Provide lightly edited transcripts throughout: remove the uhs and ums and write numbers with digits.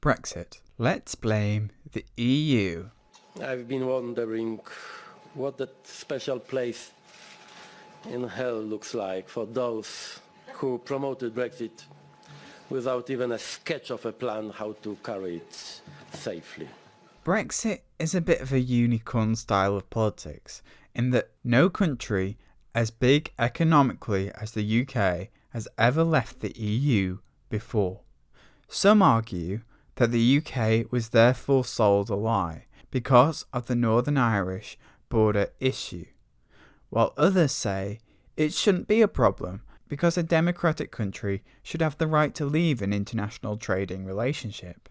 Brexit. Let's blame the EU. I've been wondering what that special place in hell looks like for those who promoted Brexit without even a sketch of a plan how to carry it safely. Brexit is a bit of a unicorn style of politics in that no country as big economically as the UK has ever left the EU before. Some argue that the UK was therefore sold a lie because of the Northern Irish border issue, while others say it shouldn't be a problem because a democratic country should have the right to leave an international trading relationship.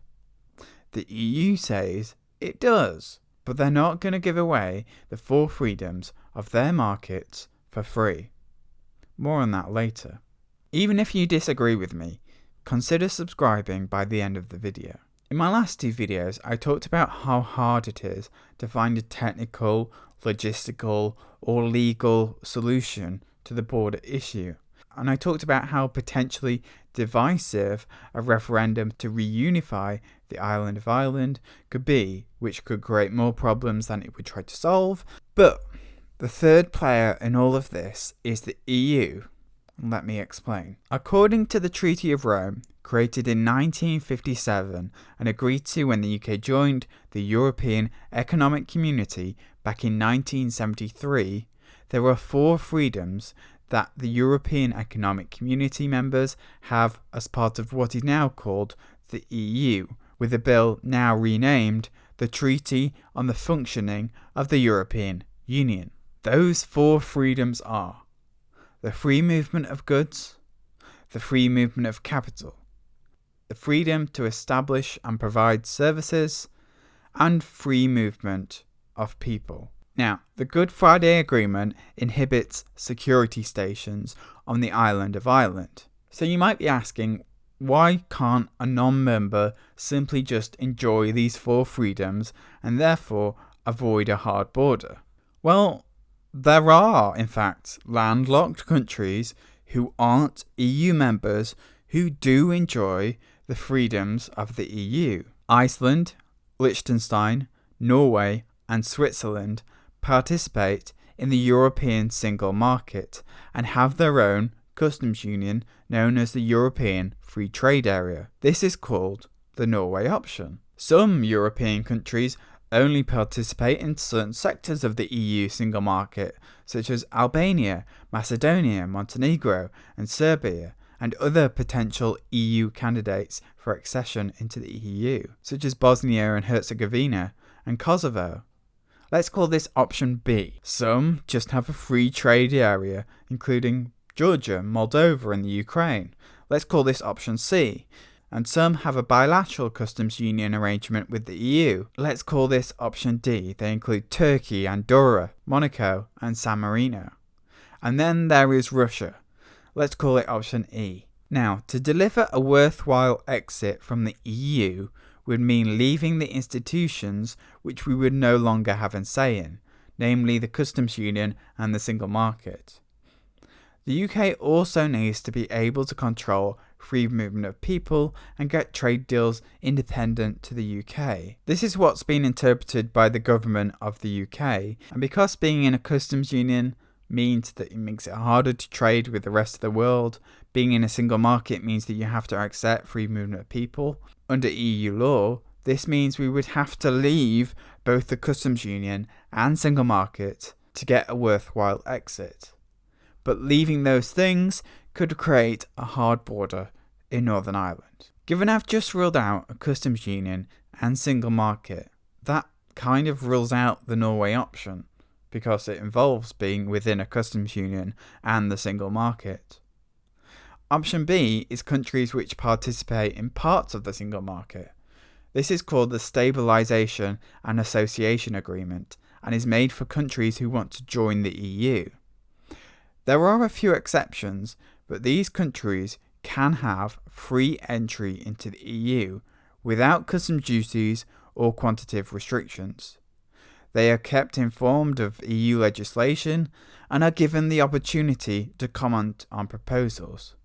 The EU says it does, but they're not going to give away the 4 freedoms of their markets for free. More on that later. Even if you disagree with me, consider subscribing by the end of the video. In my last 2 videos, I talked about how hard it is to find a technical, logistical, or legal solution to the border issue. And I talked about how potentially divisive a referendum to reunify the island of Ireland could be, which could create more problems than it would try to solve. But the third player in all of this is the EU. Let me explain. According to the Treaty of Rome, created in 1957 and agreed to when the UK joined the European Economic Community back in 1973, there are 4 freedoms that the European Economic Community members have as part of what is now called the EU, with the bill now renamed the Treaty on the Functioning of the European Union. Those 4 freedoms are the free movement of goods, the free movement of capital, the freedom to establish and provide services, and free movement of people. Now, the Good Friday Agreement inhibits security stations on the island of Ireland. So you might be asking, why can't a non-member simply just enjoy these 4 freedoms and therefore avoid a hard border? Well, there are, in fact, landlocked countries who aren't EU members who do enjoy the freedoms of the EU. Iceland, Lichtenstein, Norway, and Switzerland participate in the European single market and have their own customs union known as the European Free Trade Area. This is called the Norway Option. Some European countries only participate in certain sectors of the EU single market, such as Albania, Macedonia, Montenegro, and Serbia, and other potential EU candidates for accession into the EU, such as Bosnia and Herzegovina and Kosovo. Let's call this option B. Some just have a free trade area, including Georgia, Moldova, and the Ukraine. Let's call this option C. And some have a bilateral customs union arrangement with the EU. Let's call this option D. They include Turkey, Andorra, Monaco, and San Marino. And then there is Russia. Let's call it option E. Now, to deliver a worthwhile exit from the EU would mean leaving the institutions which we would no longer have a say in, namely the customs union and the single market. The UK also needs to be able to control free movement of people and get trade deals independent to the UK. This is what's been interpreted by the government of the UK, and because being in a customs union means that it makes it harder to trade with the rest of the world, being in a single market means that you have to accept free movement of people. Under EU law, this means we would have to leave both the customs union and single market to get a worthwhile exit. But leaving those things could create a hard border in Northern Ireland. Given I've just ruled out a customs union and single market, that kind of rules out the Norway option, because it involves being within a customs union and the single market. Option B is countries which participate in parts of the single market. This is called the Stabilization and Association Agreement and is made for countries who want to join the EU. There are a few exceptions, but these countries can have free entry into the EU without customs duties or quantitative restrictions. They are kept informed of EU legislation and are given the opportunity to comment on proposals.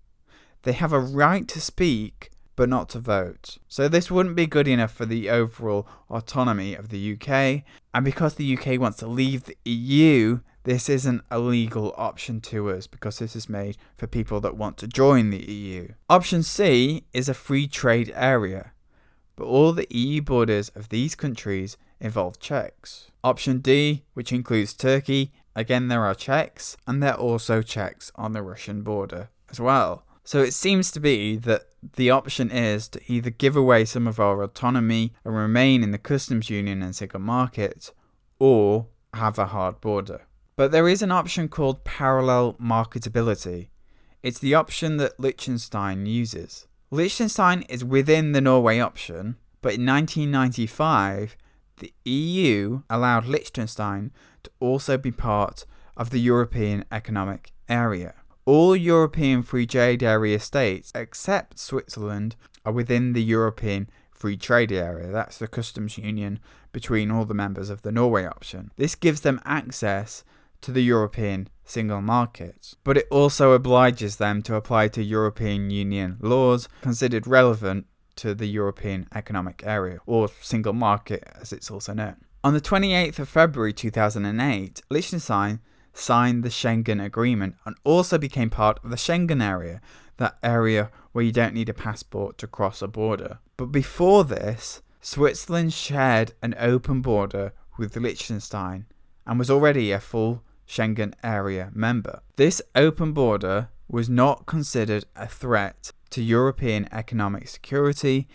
They have a right to speak, but not to vote. So this wouldn't be good enough for the overall autonomy of the UK, and because the UK wants to leave the EU, this isn't a legal option to us because this is made for people that want to join the EU. Option C is a free trade area, but all the EU borders of these countries involve checks. Option D, which includes Turkey, again there are checks, and there are also checks on the Russian border as well. So it seems to be that the option is to either give away some of our autonomy and remain in the customs union and single market, or have a hard border. But there is an option called parallel marketability. It's the option that Lichtenstein uses. Liechtenstein is within the Norway option, but in 1995, the EU allowed Liechtenstein to also be part of the European Economic Area. All European Free Trade Area states, except Switzerland, are within the European Free Trade Area. That's the customs union between all the members of the Norway option. This gives them access to the European single market, but it also obliges them to apply to European Union laws considered relevant to the European Economic Area, or single market as it's also known. On the 28th of February 2008, Liechtenstein signed the Schengen Agreement and also became part of the Schengen area, that area where you don't need a passport to cross a border. But before this, Switzerland shared an open border with Liechtenstein and was already a full Schengen area member. This open border was not considered a threat to European economic security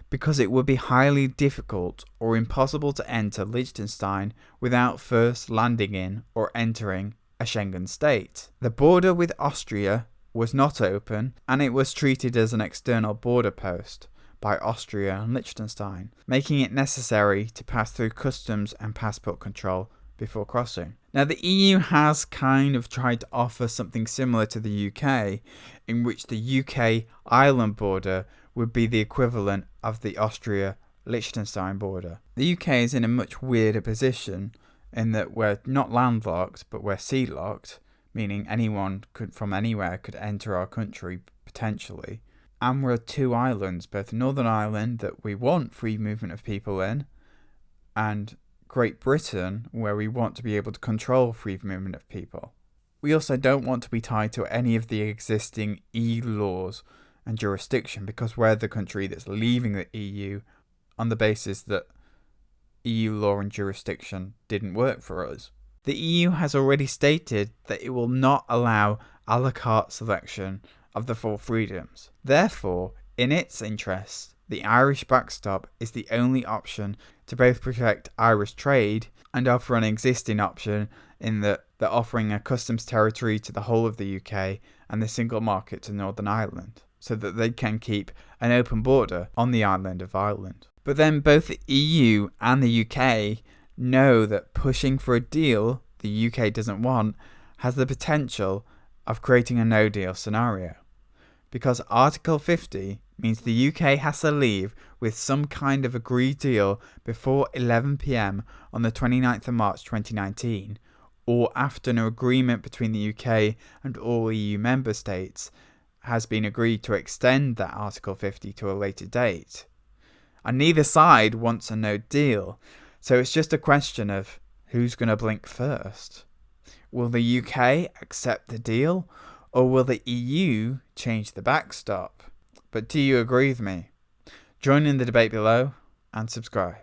because it would be highly difficult or impossible to enter Liechtenstein without first landing in or entering a Schengen state. The border with Austria was not open, and it was treated as an external border post by Austria and Liechtenstein, making it necessary to pass through customs and passport control before crossing. Now, the EU has kind of tried to offer something similar to the UK, in which the UK Ireland border would be the equivalent of the Austria-Liechtenstein border. The UK is in a much weirder position in that we're not landlocked, but we're sea-locked, meaning anyone from anywhere could enter our country potentially. And we're two islands, both Northern Ireland, that we want free movement of people in, and Great Britain, where we want to be able to control free movement of people. We also don't want to be tied to any of the existing EU laws and jurisdiction because we're the country that's leaving the EU on the basis that EU law and jurisdiction didn't work for us. The EU has already stated that it will not allow a la carte selection of the four freedoms. Therefore, in its interests, the Irish backstop is the only option to both protect Irish trade and offer an existing option in that they're offering a customs territory to the whole of the UK and the single market to Northern Ireland, so that they can keep an open border on the island of Ireland. But then both the EU and the UK know that pushing for a deal the UK doesn't want has the potential of creating a no-deal scenario. Because Article 50 means the UK has to leave with some kind of agreed deal before 11 p.m. on the 29th of March 2019, or after an agreement between the UK and all EU member states has been agreed to extend that Article 50 to a later date. And neither side wants a no deal, so it's just a question of who's going to blink first. Will the UK accept the deal, or will the EU change the backstop? But do you agree with me? Join in the debate below and subscribe.